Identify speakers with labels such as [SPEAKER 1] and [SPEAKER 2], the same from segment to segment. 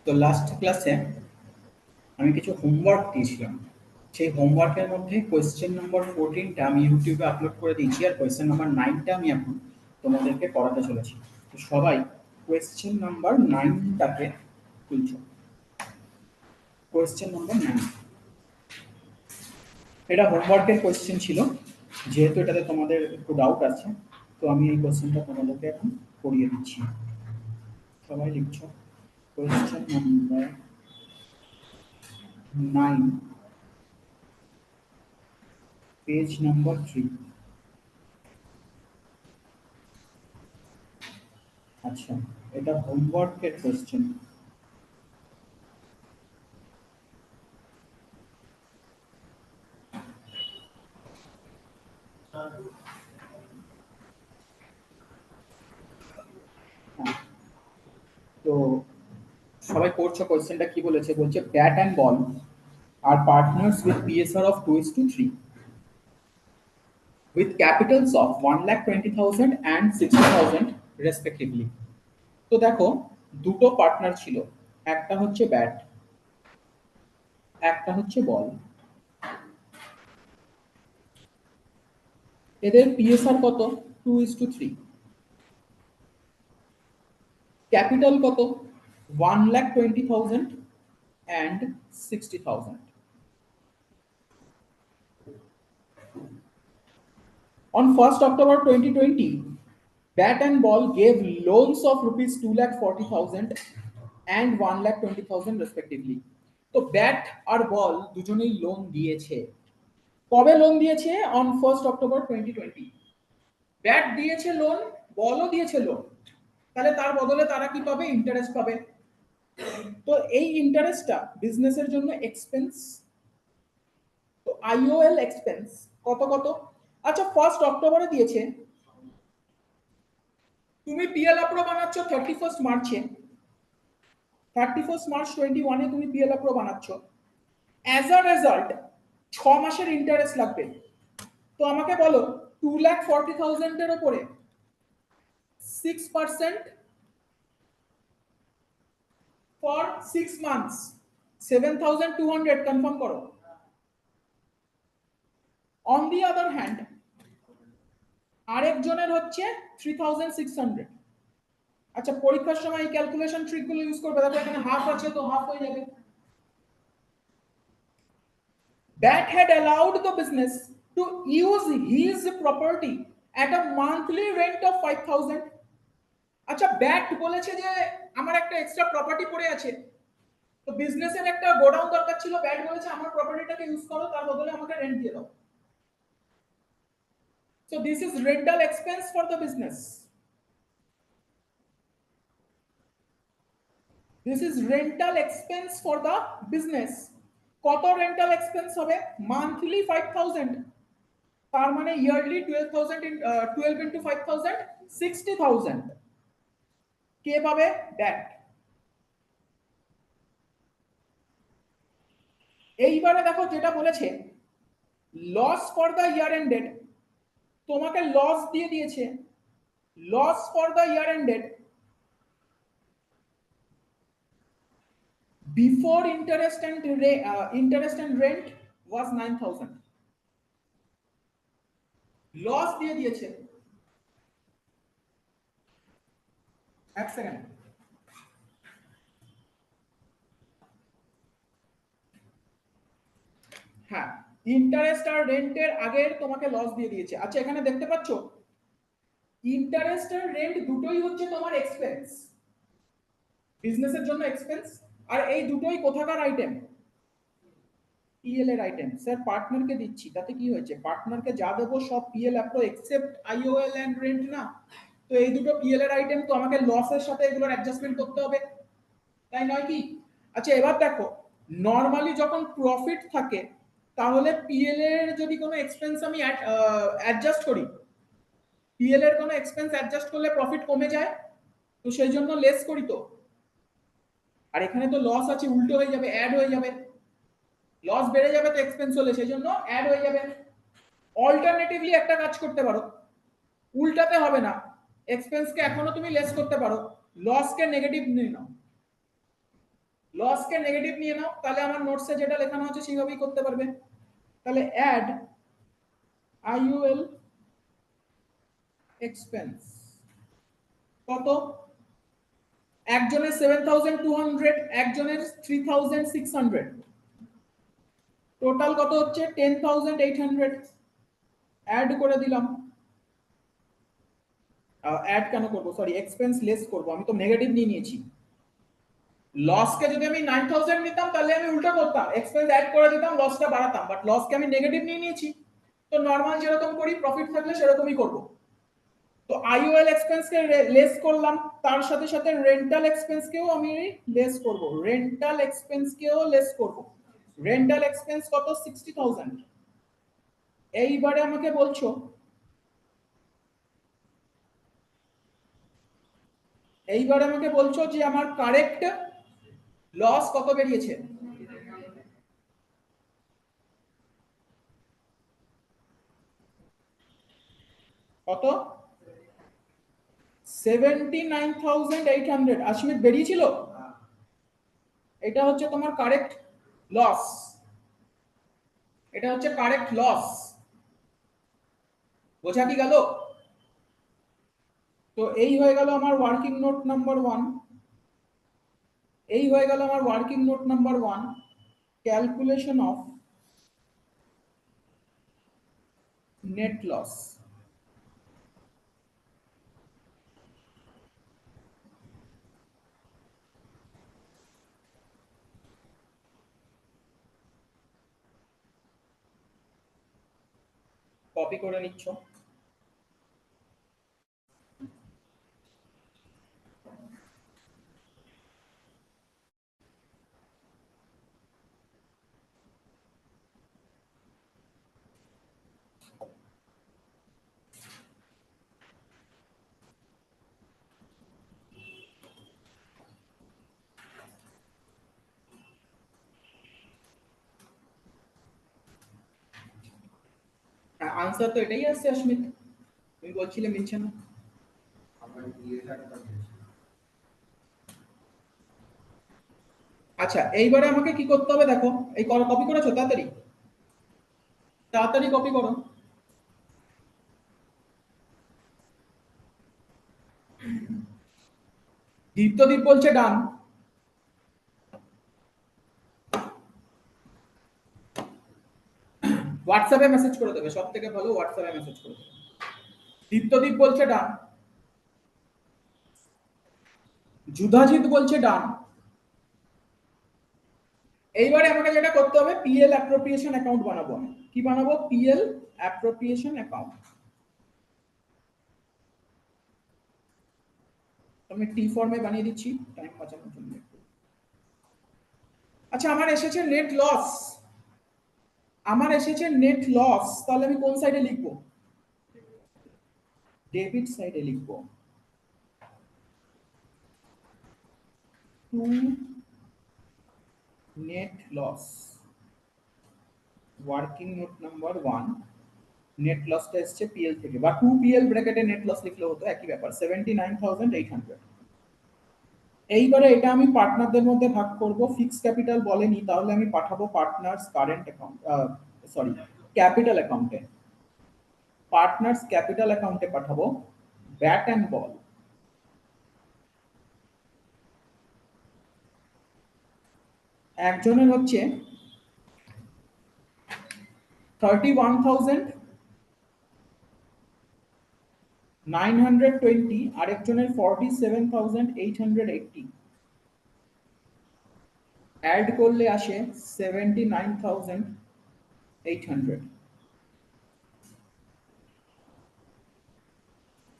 [SPEAKER 1] তো লাস্ট ক্লাসে আমি কিছু হোমওয়ার্ক দিয়েছিলাম। সেই হোমওয়ার্কের মধ্যে কোয়েশ্চেন নাম্বার 14টা আমি ইউটিউবে আপলোড করে দিয়েছি, আর কোয়েশ্চেন নাম্বার 9টা আমি এখন তোমাদেরকে পড়াতে চলেছি। তো সবাই কোয়েশ্চেন নাম্বার 9টাকে তুলছো। কোয়েশ্চেন নাম্বার 9 এটা হোমওয়ার্কের কোয়েশ্চেন ছিল, যেহেতু এটাতে তোমাদের একটু ডাউট আছে, তো আমি এই কোয়েশ্চেনটা তোমাদেরকে এখন করিয়ে দিচ্ছি। সবাই লিখছো কোয়েশ্চেন নাম্বার 9, পেজ নাম্বার 3। আচ্ছা, এটা হোমওয়ার্কের কোয়েশ্চেন। তো সবাই করছো, কোয়েশ্চেনটা কি বলেছে? বলছে bat and ball R partners with PSR of 2:3 with capitals of 1,20,000 and 60,000 respectively. তো দেখো, দুটো পার্টনার ছিল, একটা হচ্ছে ব্যাট, একটা হচ্ছে বল। এদের পিএসআর কত? 2:3। ক্যাপিটাল কত? 1,20,000 and 60,000. On 1st October 2020, Bat and Ball gave loans of rupees 2,40,000 and 1,20,000 respectively. তো ব্যাট আর বল দুজনেই লোন দিয়েছে। কবে লোন দিয়েছে? On 1st October 2020। ব্যাট দিয়েছে লোন, বলও দিয়েছে লোন, তাহলে তার বদলে তারা কি পাবে? ইন্টারেস্ট পাবে। তো এই ইন্টারেস্টটা বিজনেসের জন্য এক্সপেন্স। তো আইওএল এক্সপেন্স কত কত? আচ্ছা, 1st অক্টোবরে দিয়েছে, তুমি পিএল অ্যাপ্রো বানাচ্ছ 31st মার্চে, 31st মার্চ 21 তুমি পিএল অ্যাপ্রো বানাচ্ছ। অ্যাজ আ রেজাল্ট 6 মাসের ইন্টারেস্ট লাগবে। তো আমাকে বলো, 2,40,000 এর উপরে 6% ফর 6 মান্থস, 7,200 কনফার্ম করো। অন দি আদার হ্যান্ড আরেকজনের হচ্ছে 3,600। আচ্ছা, পরীক্ষার সময় এই ক্যালকুলেশন ট্রিকগুলো ইউজ করবে। দেখো এখানে হাফ আছে, তো হাফ হয়ে যাবে। That had allowed the business to use his property at a monthly rent of 5,000. আচ্ছা, ব্যাট বলেছে যে আমার একটা এক্সট্রা প্রপার্টি পড়ে আছে, তো বিজনেসের একটা গোডাউন দরকার ছিল। ব্যাট বলেছে আমার প্রপার্টিটাকে ইউজ করো, তার বদলে আমাকে রেন্ট দিয়ে দাও। So this is rental expense for the business. This is rental expense for the business. কত রেন্টাল এক্সপেন্স হবে? মান্থলি 5,000, তার মানে ইয়ারলি 12,000 12 into 5,000 60,000। কে পাবে? ব্যাট। এইবারে দেখো যেটা বলেছে, loss for the year ended, তোমাকে লস দিয়ে দিয়েছে। Loss for the year ended before interest and rent was 9,000। Loss দিয়ে দিয়েছে। এক সেকেন্ড, হ্যাঁ, ইন্টারেস্ট আর রেন্টের আগের তোমাকে লস দিয়ে দিয়েছে। আচ্ছা, এখানে দেখতে পাচ্ছ ইন্টারেস্ট আর রেন্ট দুটোই হচ্ছে তোমার এক্সপেন্স, বিজনেসের জন্য এক্সপেন্স। আর এই দুটোই কোথাকার আইটেম? পিএল এর আইটেম। স্যার পার্টনারকে দিচ্ছি, তাতে কি হয়েছে? পার্টনারকে যা দেবো সব পিএল অ্যাপ্রো এক্সেপ্ট আইওএল এন্ড রেন্ট না? তো এই দুটো পিএল এর আইটেম, তো আমাকে লসের সাথে এগুলোর অ্যাডজাস্টমেন্ট করতে হবে, তাই নয় কি? আচ্ছা, এবার দেখো, নরমালি যখন প্রফিট থাকে তাহলে পিএল এর যদি কোনো এক্সপেন্স আমি অ্যাডজাস্ট করি, পিএল এর কোনো এক্সপেন্স অ্যাডজাস্ট করলে প্রফিট কমে যায়, তো সেই জন্য লেস করি তো। আর এখানে তো লস আছে, উল্টো হয়ে যাবে, অ্যাড হয়ে যাবে। লস বেড়ে যাবে তো এক্সপেন্স হলে, সেই জন্য অ্যাড হয়ে যাবে। অল্টারনেটিভলি একটা কাজ করতে পারো, উল্টাতে হবে না, এক্সপেন্সকে এখনো তুমি লেস করতে পারো, লসকে নেগেটিভ নিয়ে নাও। লস কে নেগেটিভ নিয়ে নাও, তাহলে আমার নোটসে যেটা লেখানো আছে সেইভাবেই করতে পারবে। তাহলে অ্যাড আইইউএল এক্সপেন্স কত, একজনের 7200, একজনের 3600, টোটাল কত হচ্ছে 10800। অ্যাড করে দিলাম। অ্যাড কেন করব, সরি এক্সপেন্স লেস করব, আমি তো নেগেটিভ নিয়ে নিয়েছি। লসকে যদি আমি 9000 নিতাম তাহলে আমি উল্টো করতাম, এক্সপেন্স অ্যাড করে দিতাম, লসটা বাড়াতাম, বাট লসকে আমি নেগেটিভ নিয়ে নিয়েছি, তো নরমাল যেরকম করি প্রফিট থাকলে সেরকমই করব। তো আইওএল এক্সপেন্স কে লেস করলাম, তার সাথে সাথে রেন্টাল এক্সপেন্স কেও আমি লেস করব, রেন্টাল এক্সপেন্স কেও লেস করব। রেন্টাল এক্সপেন্স কত, 60000। এইবারে আমাকে বলছো, এইবারে আমাকে বলছো যে আমার কারেক্ট লস কত বেরিয়েছে। কত, 79800 আশমিত বেরিয়েছিল। এটা হচ্ছে তোমার কারেক্ট লস, এটা হচ্ছে কারেক্ট লস, বোঝা কি গেল? তো এই হয়ে গেল আমার ওয়ার্কিং নোট নাম্বার 1, এই হয়ে গেল আমার working note number 1, calculation of net loss. Copy করে নিচ্ছ। আনসার তো এটাই আসছে অস্মিত, তুমি বলছিলে মিলছে না। আচ্ছা এইবারে আমাকে কি করতে হবে দেখো, এই কপি করেছো, তাড়াতাড়ি তাড়াতাড়ি কপি করো। দীপ্তদীপ বলছে ডান। হোয়াটসঅ্যাপে মেসেজ করে দেবে, সব থেকে ভালো হোয়াটসঅ্যাপে মেসেজ করে দেবে। দীপ্তদীপ বলছে ডান, যুধাজিৎ বলছে ডান। এইবারে আমাকে যেটা করতে হবে, পিএল অ্যাপ্রোপ্রিয়েশন অ্যাকাউন্ট বানাবো। আমি কি বানাবো, পিএল অ্যাপ্রোপ্রিয়েশন অ্যাকাউন্ট। আমি টি ফর্মে বানিয়ে দিচ্ছি টাইম বাঁচানোর জন্য। আচ্ছা আমার এসেছে নেট লস, আমার এসেছে নেট লস, তাহলে আমি কোন সাইডে লিখবো, ডেবিট সাইডে লিখবো। To net loss, working note number 1, net লসটা এসছে পিএল থেকে, বা 2 পিএল ব্র্যাকেটে নেট লস লিখলে হতো, একই ব্যাপার, 79800। এইবারে এটা আমি পার্টনারদের মধ্যে ভাগ করব, ফিক্স ক্যাপিটাল বলেনি, তাহলে আমি পাঠাবো partners current account, sorry capital অ্যাকাউন্টে, পার্টনার্স ক্যাপিটাল অ্যাকাউন্টে পাঠাবো। ব্যাট অ্যান্ড বল, একজনের হচ্ছে 31,920, আরেকজনের 47,880, অ্যাড করলে আসে 79,800।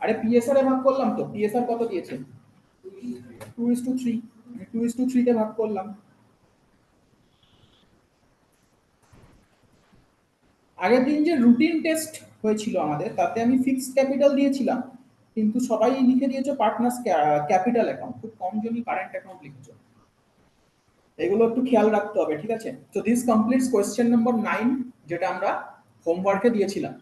[SPEAKER 1] আরে পিএসআর এ ভাগ করলাম তো, পিএসআর কত দিয়েছে, 2:3, 2:3 তে ভাগ করলাম। আগের দিন যে রুটিন টেস্ট হয়েছিল আমাদের, তাতে আমি ফিক্সড ক্যাপিটাল দিয়েছিলাম, কিন্তু সবাই লিখে দিয়েছে পার্টনার্স ক্যাপিটাল অ্যাকাউন্ট, খুব কম জনই কারেন্ট অ্যাকাউন্ট লিখেছো, এগুলো একটু খেয়াল রাখতে হবে, ঠিক আছে? তো দিস কমপ্লিটস কোয়েশ্চেন নাম্বার 9, যেটা আমরা হোমওয়ার্কে দিয়েছিলাম।